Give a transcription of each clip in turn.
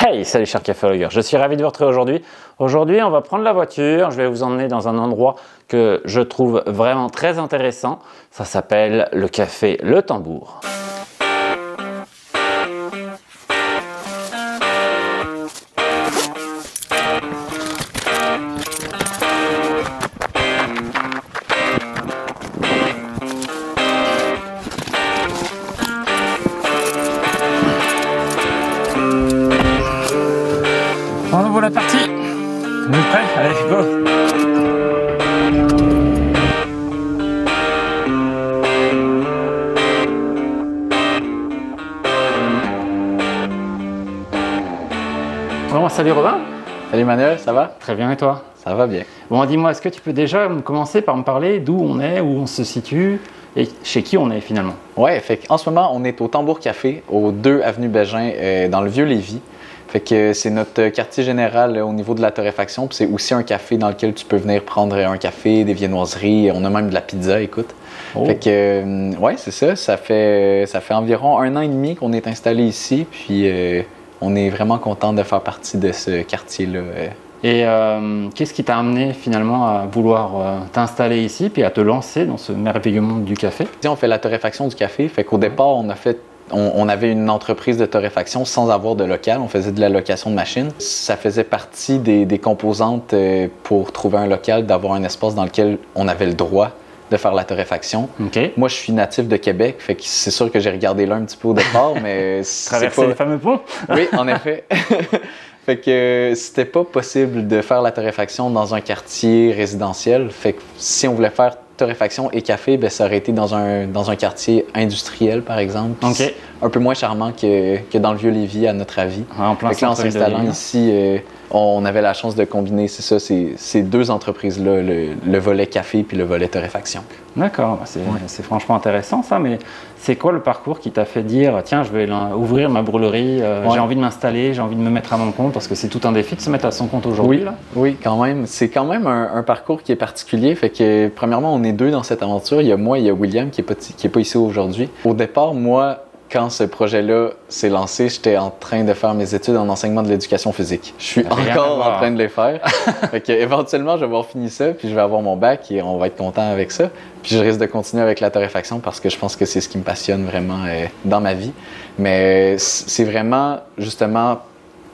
Hey, salut chers caféologueurs, je suis ravi de vous retrouver aujourd'hui. Aujourd'hui, on va prendre la voiture, je vais vous emmener dans un endroit que je trouve vraiment très intéressant. Ça s'appelle le café Le Tambour. On ouvre la partie. Vous êtes prêts? Allez, go! Bon, salut Robin. Salut Manuel, ça va? Très bien, et toi? Ça va bien. Bon, dis-moi, est-ce que tu peux déjà commencer par me parler d'où on est, où on se situe et chez qui on est finalement? Ouais, en ce moment, on est au Tambour Café, au 2 avenue Bégin, dans le Vieux-Lévis. Fait que c'est notre quartier général au niveau de la torréfaction, puis c'est aussi un café dans lequel tu peux venir prendre un café, des viennoiseries, on a même de la pizza, écoute. Oh. Fait que, ouais, c'est ça, ça fait environ 1 an et demi qu'on est installé ici, puis on est vraiment content de faire partie de ce quartier-là. Et qu'est-ce qui t'a amené finalement à vouloir t'installer ici, puis à te lancer dans ce merveilleux monde du café? On fait la torréfaction du café, fait qu'au départ, on avait une entreprise de torréfaction sans avoir de local. On faisait de la location de machines. Ça faisait partie des composantes pour trouver un local, d'avoir un espace dans lequel on avait le droit de faire la torréfaction. Okay. Moi, je suis natif de Québec, fait que c'est sûr que j'ai regardé là un petit peu au départ, mais Traverser les fameux ponts? Oui, en effet. Fait que c'était pas possible de faire la torréfaction dans un quartier résidentiel. Fait que si on voulait faire torréfaction et café, ben ça aurait été dans un quartier industriel, par exemple. Okay. Un peu moins charmant que dans le Vieux-Lévis, à notre avis. En plein fait que là, en centre-ville s'installant de ici, on avait la chance de combiner, c'est ça, ces deux entreprises-là, le volet café puis le volet torréfaction. D'accord, c'est franchement intéressant ça, mais c'est quoi le parcours qui t'a fait dire tiens, je vais ouvrir ma brûlerie, j'ai envie de m'installer, j'ai envie de me mettre à mon compte, parce que c'est tout un défi de se mettre à son compte aujourd'hui. Oui, là. oui, quand même. C'est quand même un parcours qui est particulier. Fait que, premièrement, on est deux dans cette aventure. Il y a moi et il y a William qui est pas ici aujourd'hui. Au départ, moi, quand ce projet-là s'est lancé, j'étais en train de faire mes études en enseignement de l'éducation physique. Je suis encore en train de les faire. Fait que, éventuellement, je vais avoir fini ça, puis je vais avoir mon bac et on va être content avec ça. Puis je risque de continuer avec la torréfaction parce que je pense que c'est ce qui me passionne vraiment dans ma vie. Mais c'est vraiment, justement,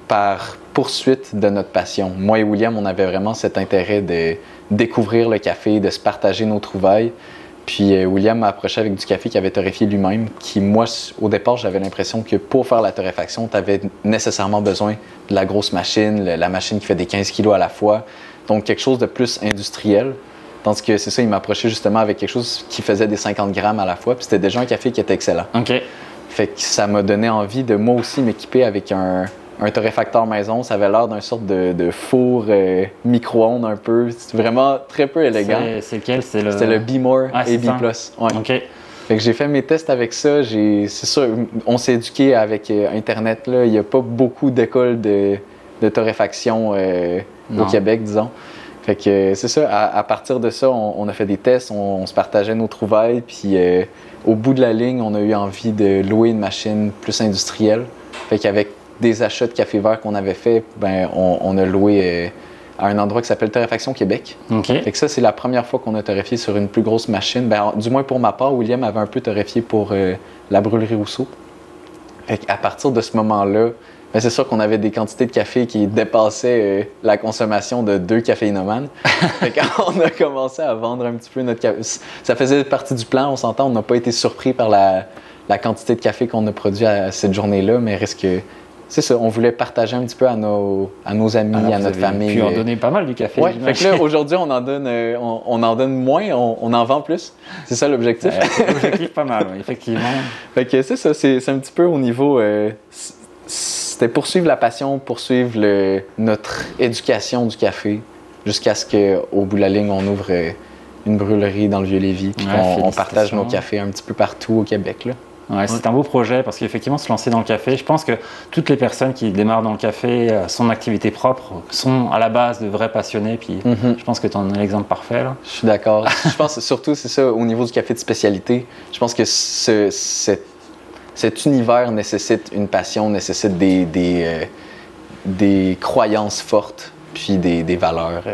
par poursuite de notre passion. Moi et William, on avait vraiment cet intérêt de découvrir le café, de se partager nos trouvailles. Puis William m'a approché avec du café qu'il avait torréfié lui-même, qui, moi, au départ, j'avais l'impression que pour faire la torréfaction, tu avais nécessairement besoin de la grosse machine, la machine qui fait des 15 kilos à la fois, donc quelque chose de plus industriel. Tandis que c'est ça, il m'a approché justement avec quelque chose qui faisait des 50 grammes à la fois, puis c'était déjà un café qui était excellent. OK. Fait que ça m'a donné envie de moi aussi m'équiper avec un torréfacteur maison. Ça avait l'air d'un sorte de four micro-ondes un peu. C'est vraiment très peu élégant. C'est lequel? C'était le B-More et B+. Ouais. OK. Fait que j'ai fait mes tests avec ça. C'est sûr, on s'est éduqué avec Internet. Là. Il n'y a pas beaucoup d'écoles de torréfaction au Québec, disons. Fait que c'est ça. À partir de ça, on a fait des tests, on se partageait nos trouvailles. Puis au bout de la ligne, on a eu envie de louer une machine plus industrielle. Fait qu'avec des achats de café vert qu'on avait fait, ben on a loué à un endroit qui s'appelle Torréfaction Québec. Okay. Fait que ça, c'est la première fois qu'on a torréfié sur une plus grosse machine. Ben, du moins pour ma part, William avait un peu torréfié pour la brûlerie Rousseau. Fait qu'à partir de ce moment-là, ben, c'est sûr qu'on avait des quantités de café qui dépassaient la consommation de 2 caféinomanes. Fait qu'on a commencé à vendre un petit peu notre café. Ça faisait partie du plan, on s'entend, on n'a pas été surpris par la quantité de café qu'on a produit à cette journée-là, mais reste que c'est ça, on voulait partager un petit peu à nos amis, à notre famille. Puis en donner pas mal du café. Oui, fait que là, aujourd'hui, on en donne moins, on en vend plus. C'est ça l'objectif. C'est l'objectif pas mal, oui, effectivement. Fait que c'est ça, c'est un petit peu au niveau... c'était poursuivre la passion, poursuivre notre éducation du café, jusqu'à ce qu'au bout de la ligne, on ouvre une brûlerie dans le Vieux-Lévis, puis on partage nos cafés un petit peu partout au Québec, là. Ouais, c'est un beau projet parce qu'effectivement, se lancer dans le café, je pense que toutes les personnes qui démarrent dans le café, son activité propre, sont à la base de vrais passionnés. Puis je pense que tu en es l'exemple parfait. Là. Je suis d'accord. Je pense surtout, c'est ça, au niveau du café de spécialité, je pense que cet univers nécessite une passion, nécessite des croyances fortes, puis des valeurs.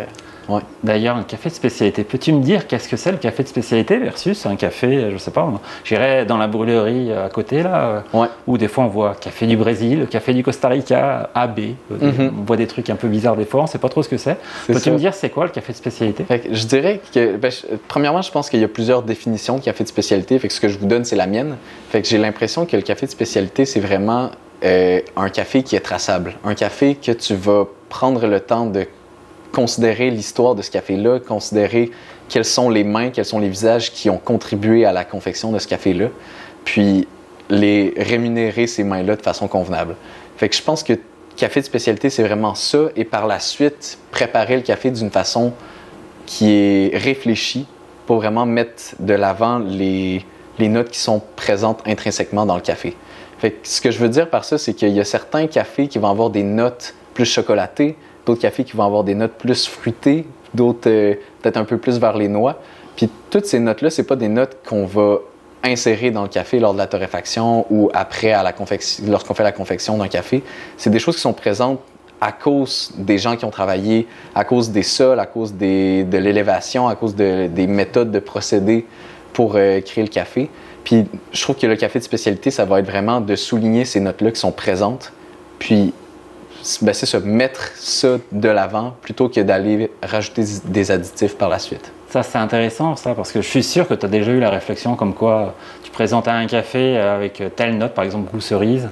Ouais. D'ailleurs, un café de spécialité, peux-tu me dire qu'est-ce que c'est le café de spécialité versus un café, je sais pas, j'irais dans la brûlerie à côté là, Ouais. où des fois on voit café du Brésil, café du Costa Rica, AB, on voit des trucs un peu bizarres des fois, on sait pas trop ce que c'est. Peux-tu me dire c'est quoi le café de spécialité? Fait que je dirais que, premièrement, je pense qu'il y a plusieurs définitions de café de spécialité, fait que ce que je vous donne, c'est la mienne. Fait que j'ai l'impression que le café de spécialité, c'est vraiment un café qui est traçable, un café que tu vas prendre le temps de considérer l'histoire de ce café-là, considérer quelles sont les mains, quels sont les visages qui ont contribué à la confection de ce café-là, puis les rémunérer ces mains-là de façon convenable. Fait que je pense que café de spécialité, c'est vraiment ça, et par la suite, préparer le café d'une façon qui est réfléchie pour vraiment mettre de l'avant les notes qui sont présentes intrinsèquement dans le café. Fait que ce que je veux dire par ça, c'est qu'il y a certains cafés qui vont avoir des notes plus chocolatées, d'autres cafés qui vont avoir des notes plus fruitées, d'autres peut-être un peu plus vers les noix. Puis toutes ces notes-là, c'est pas des notes qu'on va insérer dans le café lors de la torréfaction ou après lorsqu'on fait la confection d'un café. C'est des choses qui sont présentes à cause des gens qui ont travaillé, à cause des sols, à cause de l'élévation, à cause des méthodes de procédés pour créer le café. Puis je trouve que le café de spécialité, ça va être vraiment de souligner ces notes-là qui sont présentes, puis c'est ça, mettre ça de l'avant plutôt que d'aller rajouter des additifs par la suite. Ça, c'est intéressant, ça, parce que je suis sûr que tu as déjà eu la réflexion comme quoi tu présentes un café avec telle note, par exemple goût cerise,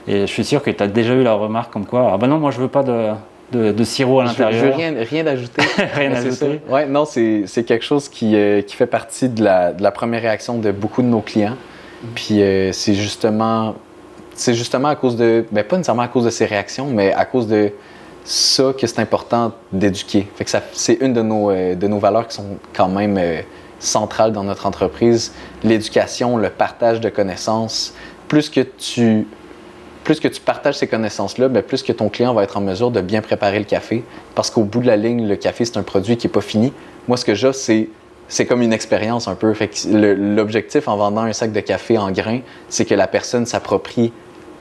et je suis sûr que tu as déjà eu la remarque comme quoi, ah ben non, moi je veux pas de sirop à l'intérieur. Je veux rien ajouter. Rien ajouter. Ouais, non, c'est quelque chose qui fait partie de la première réaction de beaucoup de nos clients. Puis c'est justement à cause de, pas nécessairement à cause de ces réactions, mais à cause de ça que c'est important d'éduquer. Fait que c'est une de nos valeurs qui sont quand même centrales dans notre entreprise. L'éducation, le partage de connaissances. Plus que tu partages ces connaissances-là, plus que ton client va être en mesure de bien préparer le café. Parce qu'au bout de la ligne, le café, c'est un produit qui n'est pas fini. Moi, ce que j'ai, c'est comme une expérience un peu. Fait que l'objectif en vendant un sac de café en grains, c'est que la personne s'approprie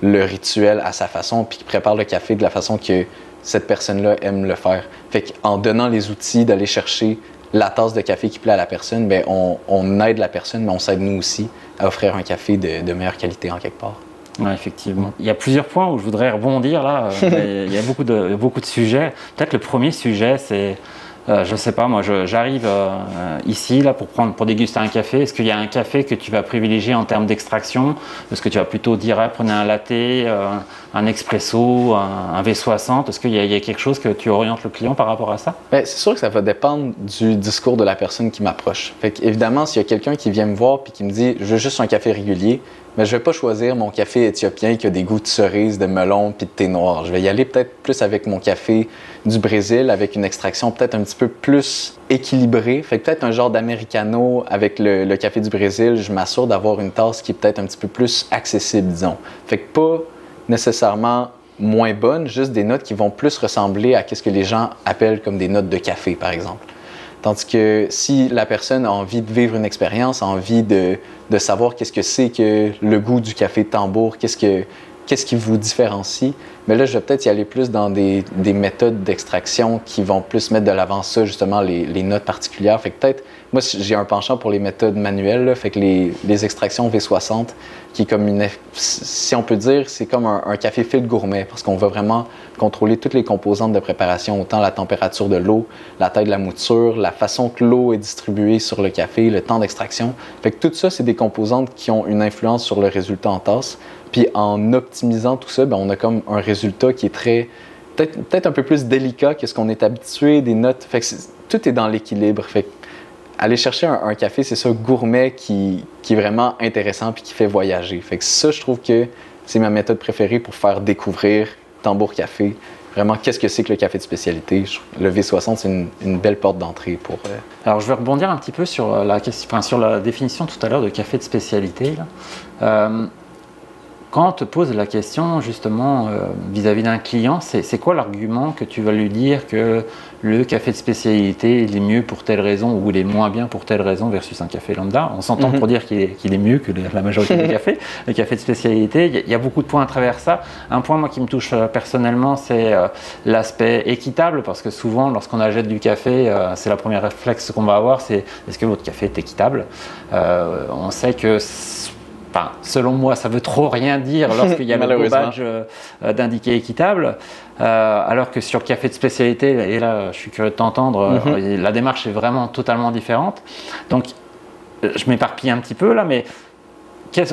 le rituel à sa façon, puis qu'il prépare le café de la façon que cette personne-là aime le faire. Fait qu'en donnant les outils d'aller chercher la tasse de café qui plaît à la personne, on aide la personne, mais on s'aide nous aussi à offrir un café de meilleure qualité en quelque part. Ouais, effectivement. Il y a plusieurs points où je voudrais rebondir là. Il y a beaucoup de sujets. Peut-être le premier sujet, c'est je sais pas, moi j'arrive ici là pour déguster un café. Est-ce qu'il y a un café que tu vas privilégier en termes d'extraction? Est-ce que tu vas plutôt dire prenez un latte, un expresso, un V60? Est-ce qu'il y a quelque chose que tu orientes le client par rapport à ça? C'est sûr que ça va dépendre du discours de la personne qui m'approche. Fait qu'évidemment, s'il y a quelqu'un qui vient me voir et qui me dit « je veux juste un café régulier », mais je ne vais pas choisir mon café éthiopien qui a des goûts de cerise, de melon puis de thé noir. Je vais y aller peut-être plus avec mon café du Brésil, avec une extraction peut-être un petit peu plus équilibrée. Fait que peut-être un genre d'americano avec le café du Brésil, je m'assure d'avoir une tasse qui est peut-être un petit peu plus accessible, disons. Fait que pas nécessairement moins bonne, juste des notes qui vont plus ressembler à ce que les gens appellent comme des notes de café, par exemple. Tandis que si la personne a envie de vivre une expérience, a envie de savoir qu'est-ce que c'est que le goût du café de tambour, qu'est-ce qui vous différencie, mais là, je vais peut-être y aller plus dans des méthodes d'extraction qui vont plus mettre de l'avant ça, justement, les notes particulières. Fait que peut-être, moi, j'ai un penchant pour les méthodes manuelles, là, fait que les extractions V60, qui est comme si on peut dire, c'est comme un café filtre gourmet, parce qu'on va vraiment contrôler toutes les composantes de préparation, autant la température de l'eau, la taille de la mouture, la façon que l'eau est distribuée sur le café, le temps d'extraction. Fait que tout ça, c'est des composantes qui ont une influence sur le résultat en tasse. Puis en optimisant tout ça, on a comme un résultat qui est peut-être un peu plus délicat que ce qu'on est habitué, des notes. Fait que tout est dans l'équilibre. Fait que aller chercher un café, c'est ça, gourmet, qui est vraiment intéressant puis qui fait voyager. Fait que ça, je trouve que c'est ma méthode préférée pour faire découvrir Tambour Café. Vraiment, qu'est-ce que c'est que le café de spécialité? Le V60, c'est une belle porte d'entrée pour... Alors, je vais rebondir un petit peu sur la définition tout à l'heure de café de spécialité, là. quand on te pose la question justement vis-à-vis d'un client, c'est quoi l'argument que tu vas lui dire que le café de spécialité il est mieux pour telle raison ou il est moins bien pour telle raison versus un café lambda? On s'entend pour dire qu'il est mieux que la majorité des cafés. Le café de spécialité, il y a beaucoup de points à travers ça. Un point moi qui me touche personnellement, c'est l'aspect équitable, parce que souvent lorsqu'on achète du café, c'est la première réflexe qu'on va avoir, c'est est-ce que votre café est équitable? On sait que selon moi, ça veut trop rien dire lorsqu'il y a le beau badge d'indiqué équitable, alors que sur le café de spécialité, et là je suis curieux de t'entendre, la démarche est vraiment totalement différente. Donc je m'éparpille un petit peu là, mais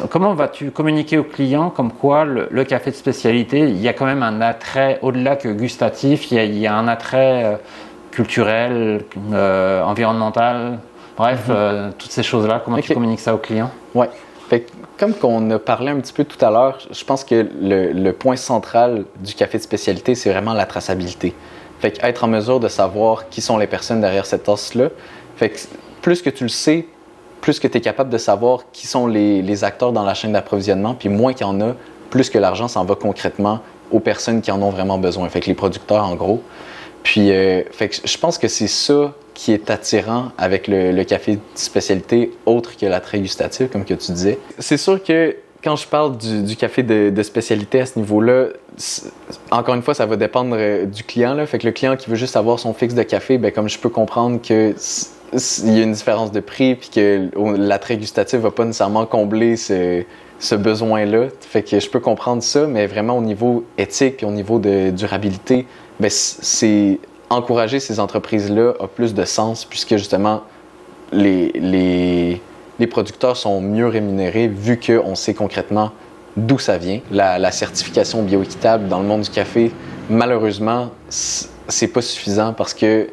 comment vas-tu communiquer aux clients comme quoi le café de spécialité, il y a quand même un attrait au-delà que gustatif, il y a un attrait culturel, environnemental, bref, toutes ces choses-là, comment tu communiques ça aux clients? Ouais. Fait, comme qu'on a parlé un petit peu tout à l'heure, je pense que le point central du café de spécialité, c'est vraiment la traçabilité. Fait que être en mesure de savoir qui sont les personnes derrière cette tasse-là. Fait que plus que tu le sais, plus que tu es capable de savoir qui sont les acteurs dans la chaîne d'approvisionnement, puis moins qu'il y en a, plus que l'argent s'en va concrètement aux personnes qui en ont vraiment besoin. Fait que les producteurs, en gros. Puis, fait que je pense que c'est ça qui est attirant avec le café de spécialité, autre que l'attrait gustatif, comme que tu disais. C'est sûr que quand je parle du café de spécialité à ce niveau-là, encore une fois, ça va dépendre du client, là. Fait que le client qui veut juste avoir son fixe de café, ben comme je peux comprendre que il y a une différence de prix, puis que l'attrait gustatif va pas nécessairement combler ce besoin-là. Fait que je peux comprendre ça, mais vraiment au niveau éthique puis au niveau de durabilité, ben c'est encourager ces entreprises-là a plus de sens, puisque justement les producteurs sont mieux rémunérés vu qu'on sait concrètement d'où ça vient. La certification bioéquitable dans le monde du café, malheureusement, c'est pas suffisant, parce que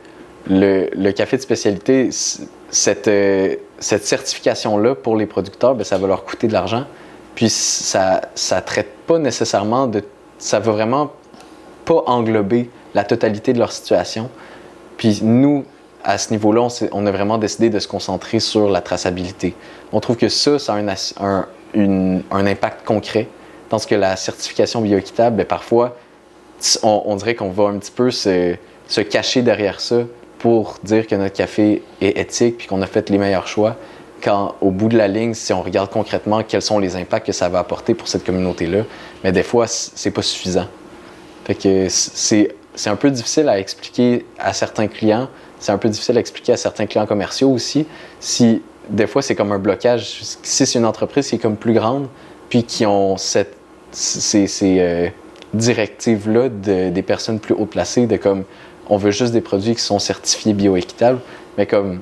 le café de spécialité, cette certification-là pour les producteurs, bien, ça va leur coûter de l'argent. Puis ça traite pas nécessairement ça va vraiment pas englober la totalité de leur situation. Puis nous, à ce niveau-là, on a vraiment décidé de se concentrer sur la traçabilité. On trouve que ça a un impact concret, tandis que la certification bioéquitable, bien, parfois, on dirait qu'on va un petit peu se cacher derrière ça pour dire que notre café est éthique puis qu'on a fait les meilleurs choix, quand au bout de la ligne, si on regarde concrètement quels sont les impacts que ça va apporter pour cette communauté-là, mais des fois, c'est pas suffisant. Fait que c'est un peu difficile à expliquer à certains clients, c'est un peu difficile à expliquer à certains clients commerciaux aussi. Si des fois, c'est comme un blocage. Si c'est une entreprise qui est comme plus grande, puis qui ont ces directives-là des personnes plus haut placées, de comme on veut juste des produits qui sont certifiés bioéquitables, mais comme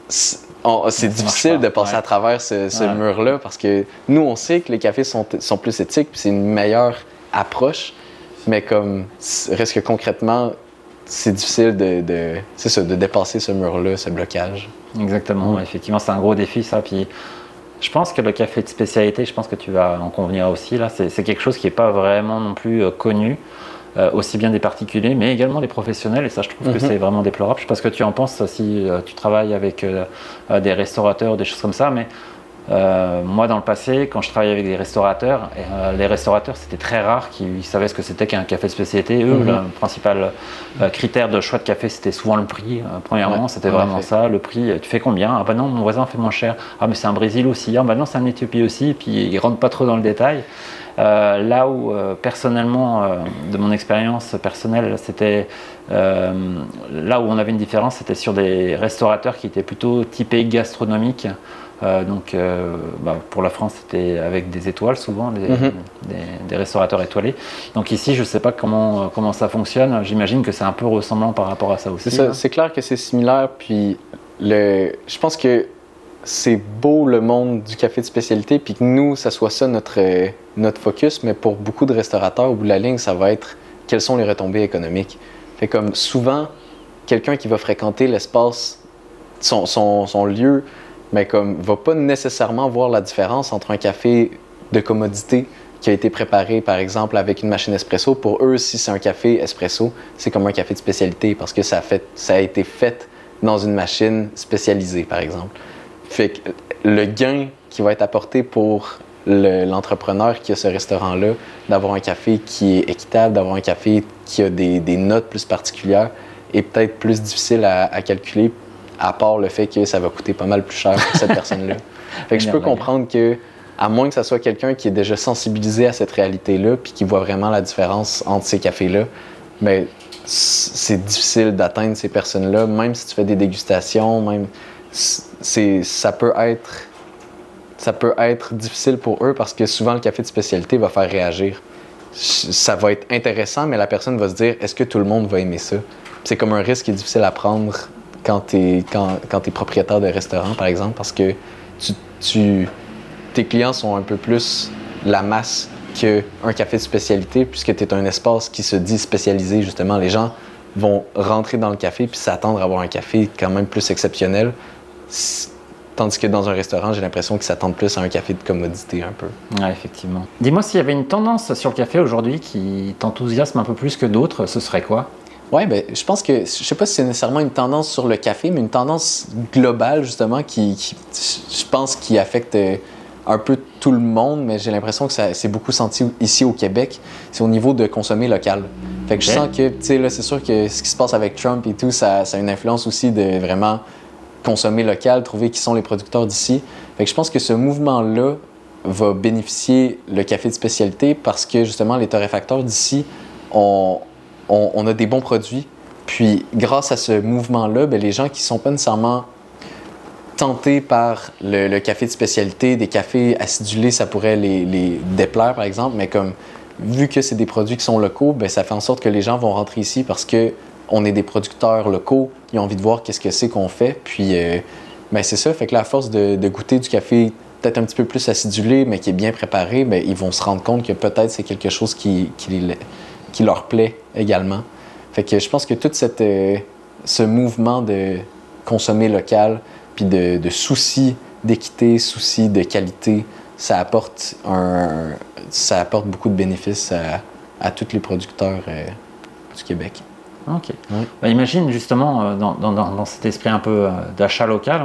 c'est difficile de passer à travers ce mur-là, parce que nous, on sait que les cafés sont plus éthiques, puis c'est une meilleure approche, mais comme reste que concrètement, c'est difficile de dépasser ce mur-là, ce blocage. Exactement, effectivement, c'est un gros défi ça. Puis je pense que le café de spécialité, je pense que tu vas en convenir aussi, là, c'est quelque chose qui n'est pas vraiment non plus connu, aussi bien des particuliers, mais également des professionnels, et ça je trouve que c'est vraiment déplorable. Je ne sais pas ce que tu en penses si tu travailles avec des restaurateurs ou des choses comme ça, mais moi dans le passé, quand je travaillais avec des restaurateurs, les restaurateurs c'était très rare qu'ils savaient ce que c'était qu'un café de spécialité. Eux, le principal critère de choix de café, c'était souvent le prix. Premièrement, c'était vraiment ça, le prix. Tu fais combien? Ah bah non, mon voisin fait moins cher. Ah mais c'est un Brésil aussi. Ah bah non, c'est un Éthiopie aussi. Puis ils rentrent pas trop dans le détail. Là où personnellement, de mon expérience personnelle, c'était là où on avait une différence, c'était sur des restaurateurs qui étaient plutôt typés gastronomiques. Pour la France, c'était avec des étoiles souvent, des restaurateurs étoilés. Donc ici, je ne sais pas comment ça fonctionne. J'imagine que c'est un peu ressemblant par rapport à ça aussi. C'est clair que c'est similaire. Puis je pense que c'est beau le monde du café de spécialité, puis que nous, ça soit ça notre focus. Mais pour beaucoup de restaurateurs, au bout de la ligne, ça va être quelles sont les retombées économiques. Fait comme souvent, quelqu'un qui va fréquenter l'espace, son lieu, mais comme va pas nécessairement voir la différence entre un café de commodité qui a été préparé, par exemple, avec une machine espresso. Pour eux, si c'est un café espresso, c'est comme un café de spécialité, parce que ça a été fait dans une machine spécialisée, par exemple. Fait que le gain qui va être apporté pour l'entrepreneur qui a ce restaurant-là d'avoir un café qui est équitable, d'avoir un café qui a des notes plus particulières est peut-être plus difficile à calculer, à part le fait que ça va coûter pas mal plus cher pour cette personne-là. Fait que je peux comprendre que, à moins que ça soit quelqu'un qui est déjà sensibilisé à cette réalité-là puis qui voit vraiment la différence entre ces cafés-là, mais c'est difficile d'atteindre ces personnes-là, même si tu fais des dégustations, même ça peut être difficile pour eux parce que souvent le café de spécialité va faire réagir. Ça va être intéressant, mais la personne va se dire, est-ce que tout le monde va aimer ça? C'est comme un risque qui est difficile à prendre quand tu es propriétaire de restaurant, par exemple, parce que tes clients sont un peu plus la masse qu'un café de spécialité, puisque tu es un espace qui se dit spécialisé, justement. Les gens vont rentrer dans le café puis s'attendre à avoir un café quand même plus exceptionnel. Tandis que dans un restaurant, j'ai l'impression qu'ils s'attendent plus à un café de commodité un peu. Ouais, effectivement. Dis-moi s'il y avait une tendance sur le café aujourd'hui qui t'enthousiasme un peu plus que d'autres, ce serait quoi? Oui, ben, je pense que, je sais pas si c'est nécessairement une tendance sur le café, mais une tendance globale, justement, je pense, qui affecte un peu tout le monde, mais j'ai l'impression que c'est beaucoup senti ici au Québec, c'est au niveau de consommer local. Fait que je sens que, tu sais, là, c'est sûr que ce qui se passe avec Trump et tout, ça a une influence aussi de vraiment consommer local, trouver qui sont les producteurs d'ici. Fait que je pense que ce mouvement-là va bénéficier le café de spécialité parce que, justement, les torréfacteurs d'ici on a des bons produits. Puis, grâce à ce mouvement-là, bien, les gens qui ne sont pas nécessairement tentés par le café de spécialité, des cafés acidulés, ça pourrait les déplaire, par exemple, mais comme vu que c'est des produits qui sont locaux, bien, ça fait en sorte que les gens vont rentrer ici parce qu'on est des producteurs locaux, ils ont envie de voir qu'est-ce que c'est qu'on fait. Puis, bien, c'est ça, fait que là, à force de goûter du café peut-être un petit peu plus acidulé, mais qui est bien préparé, bien, ils vont se rendre compte que peut-être c'est quelque chose qui leur plaît également. Fait que je pense que tout ce mouvement de consommer local, puis de souci d'équité, souci de qualité, ça apporte beaucoup de bénéfices à tous les producteurs du Québec. Ok. Oui. Bah, imagine justement dans cet esprit un peu d'achat local,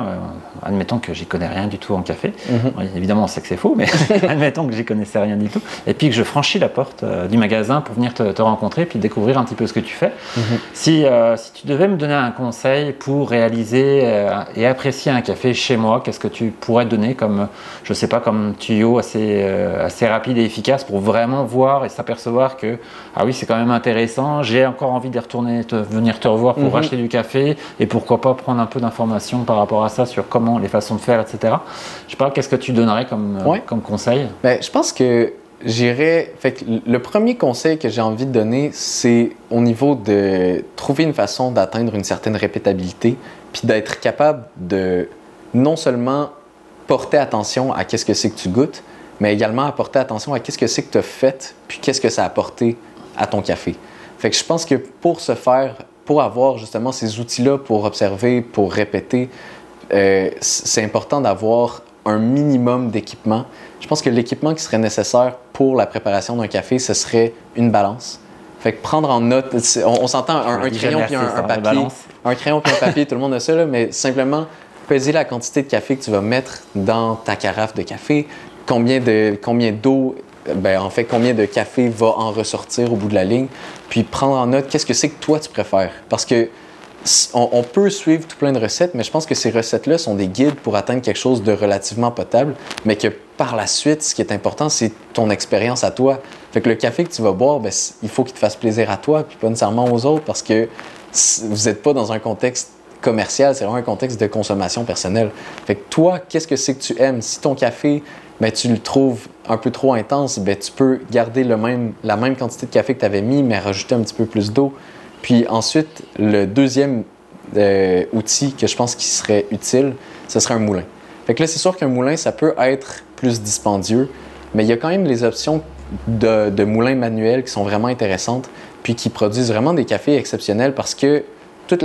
admettons que j'y connais rien du tout en café. Bon, évidemment on sait que c'est faux, mais admettons que j'y connaissais rien du tout. Et puis que je franchis la porte du magasin pour venir te rencontrer puis découvrir un petit peu ce que tu fais. Si tu devais me donner un conseil pour réaliser et apprécier un café chez moi, qu'est-ce que tu pourrais donner comme, je sais pas, comme tuyau assez rapide et efficace pour vraiment voir et s'apercevoir que ah oui c'est quand même intéressant, j'ai encore envie de retourner venir te revoir pour acheter du café et pourquoi pas prendre un peu d'informations par rapport à ça sur comment, les façons de faire, etc. Je sais pas, qu'est-ce que tu donnerais comme conseil? Ben, je pense que fait que le premier conseil que j'ai envie de donner, c'est au niveau de trouver une façon d'atteindre une certaine répétabilité puis d'être capable de non seulement porter attention à qu'est-ce que c'est que tu goûtes, mais également à porter attention à qu'est-ce que c'est que tu as fait puis qu'est-ce que ça a apporté à ton café. Fait que je pense que pour avoir justement ces outils-là pour observer, pour répéter, c'est important d'avoir un minimum d'équipement. Je pense que l'équipement qui serait nécessaire pour la préparation d'un café, ce serait une balance. Fait que prendre en note, on s'entend un crayon puis un papier. Un crayon puis un papier, tout le monde a ça, là, mais simplement peser la quantité de café que tu vas mettre dans ta carafe de café, combien d'eau, ben, en fait, combien de café va en ressortir au bout de la ligne, puis prendre en note qu'est-ce que c'est que toi tu préfères. Parce que on peut suivre tout plein de recettes, mais je pense que ces recettes-là sont des guides pour atteindre quelque chose de relativement potable, mais que par la suite, ce qui est important, c'est ton expérience à toi. Fait que le café que tu vas boire, ben, il faut qu'il te fasse plaisir à toi, puis pas nécessairement aux autres, parce que vous n'êtes pas dans un contexte commercial, c'est vraiment un contexte de consommation personnelle. Fait que toi, qu'est-ce que c'est que tu aimes? Si ton café, ben, tu le trouves un peu trop intense, ben, tu peux garder la même quantité de café que tu avais mis, mais rajouter un petit peu plus d'eau. Puis ensuite, le deuxième outil que je pense qui serait utile, ce serait un moulin. Fait que là, c'est sûr qu'un moulin, ça peut être plus dispendieux, mais il y a quand même les options de moulins manuels qui sont vraiment intéressantes, puis qui produisent vraiment des cafés exceptionnels parce que tout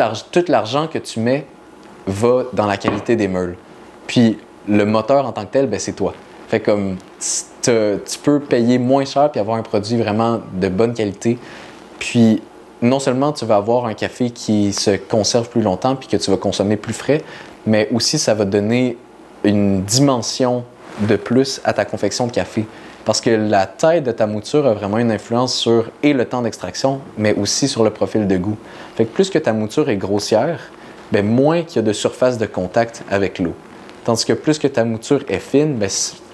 l'argent que tu mets va dans la qualité des meules. Puis le moteur en tant que tel, ben, c'est toi. Fait comme tu peux payer moins cher puis avoir un produit vraiment de bonne qualité. Puis non seulement tu vas avoir un café qui se conserve plus longtemps puis que tu vas consommer plus frais, mais aussi ça va donner une dimension de plus à ta confection de café. Parce que la taille de ta mouture a vraiment une influence sur et le temps d'extraction, mais aussi sur le profil de goût. Fait que plus que ta mouture est grossière, bien, moins qu'il y a de surface de contact avec l'eau. Tandis que plus que ta mouture est fine, bien,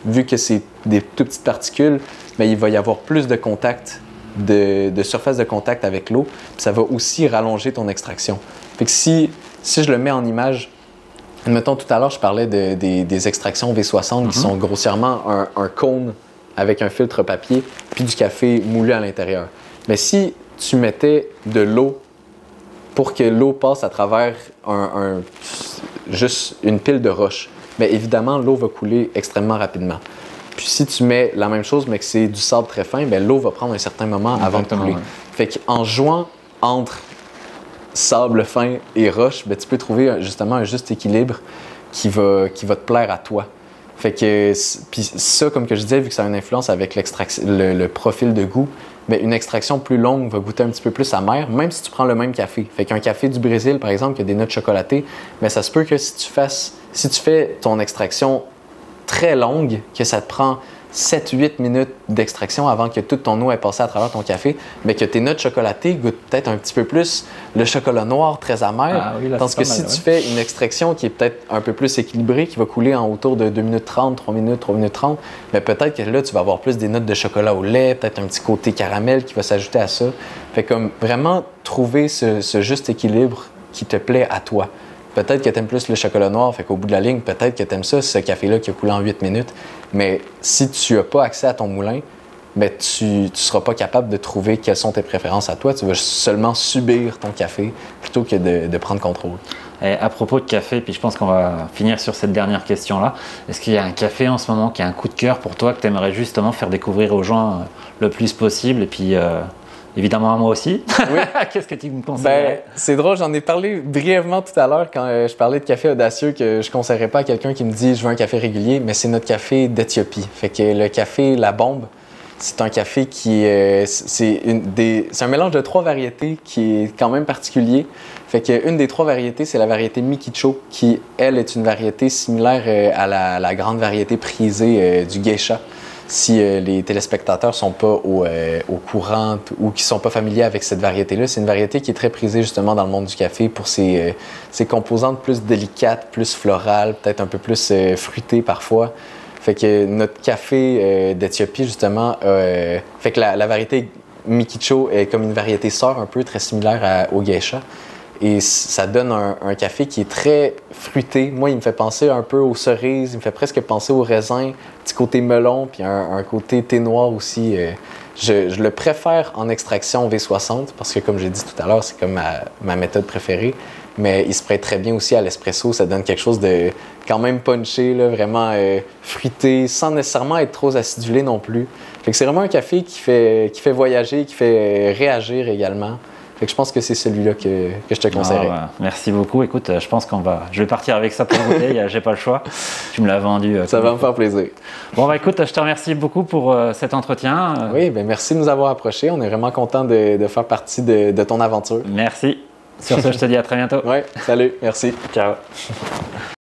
vu que c'est des toutes petites particules, bien, il va y avoir plus de contact, de surface de contact avec l'eau, puis ça va aussi rallonger ton extraction. Fait que si je le mets en image, mettons tout à l'heure, je parlais des extractions V60 qui sont grossièrement un cône avec un filtre papier, puis du café moulu à l'intérieur. Mais si tu mettais de l'eau pour que l'eau passe à travers juste une pile de roches, bien évidemment, l'eau va couler extrêmement rapidement. Puis si tu mets la même chose, mais que c'est du sable très fin, bien l'eau va prendre un certain moment avant de couler. Ouais. Fait qu'en jouant entre sable fin et roche, bien, tu peux trouver justement un juste équilibre qui va te plaire à toi. Fait que, puis ça, comme que je disais, vu que ça a une influence avec le profil de goût, bien, une extraction plus longue va goûter un petit peu plus amer, même si tu prends le même café. Fait qu'un café du Brésil, par exemple, qui a des notes chocolatées, bien, ça se peut que si tu fais ton extraction très longue, que ça te prend 7-8 minutes d'extraction avant que toute ton eau ait passé à travers ton café, mais que tes notes chocolatées goûtent peut-être un petit peu plus le chocolat noir très amer. Ah oui, là, tandis que si tu fais une extraction qui est peut-être un peu plus équilibrée, qui va couler en autour de 2 minutes 30, 3 minutes, 3 minutes 30, mais peut-être que là, tu vas avoir plus des notes de chocolat au lait, peut-être un petit côté caramel qui va s'ajouter à ça. Fait comme vraiment trouver ce juste équilibre qui te plaît à toi. Peut-être que tu aimes plus le chocolat noir, fait qu'au bout de la ligne, peut-être que tu aimes ça, ce café-là qui a coulé en 8 minutes. Mais si tu n'as pas accès à ton moulin, bien, tu ne seras pas capable de trouver quelles sont tes préférences à toi. Tu vas seulement subir ton café plutôt que de prendre contrôle. Et à propos de café, puis je pense qu'on va finir sur cette dernière question-là. Est-ce qu'il y a un café en ce moment qui a un coup de cœur pour toi que tu aimerais justement faire découvrir aux gens le plus possible et puis évidemment à moi aussi. Oui. Qu'est-ce que tu me conseillerais? Ben, c'est drôle, j'en ai parlé brièvement tout à l'heure quand je parlais de café audacieux que je ne conseillerais pas à quelqu'un qui me dit je veux un café régulier, mais c'est notre café d'Éthiopie. Fait que le café La Bombe, c'est un café qui c'est un mélange de 3 variétés qui est quand même particulier. Fait qu'une des 3 variétés, c'est la variété Mikicho, qui, elle, est une variété similaire à la grande variété prisée du geisha. Si les téléspectateurs ne sont pas au courant ou qui ne sont pas familiers avec cette variété-là, c'est une variété qui est très prisée justement dans le monde du café pour ses composantes plus délicates, plus florales, peut-être un peu plus fruitées parfois. Fait que notre café d'Éthiopie, justement, fait que la variété Mikicho est comme une variété sœur un peu très similaire au geisha. Et ça donne un café qui est très fruité. Moi, il me fait penser un peu aux cerises, il me fait presque penser aux raisins, petit côté melon, puis un côté thé noir aussi. Je le préfère en extraction V60 parce que, comme j'ai dit tout à l'heure, c'est comme ma méthode préférée. Mais il se prête très bien aussi à l'espresso. Ça donne quelque chose de quand même punché, là, vraiment fruité, sans nécessairement être trop acidulé non plus. Fait que c'est vraiment un café qui fait voyager, qui fait réagir également. Fait que je pense que c'est celui-là que je te conseillerais. Ah, bah, merci beaucoup. Écoute, je pense je vais partir avec ça pour goûter. J'ai pas le choix. Tu me l'as vendu. Ça va me faire plaisir. Bon, bah écoute, je te remercie beaucoup pour cet entretien. Oui, ben merci de nous avoir approchés. On est vraiment content de faire partie de ton aventure. Merci. Sur ce, je te dis à très bientôt. Oui, salut. Merci. Ciao.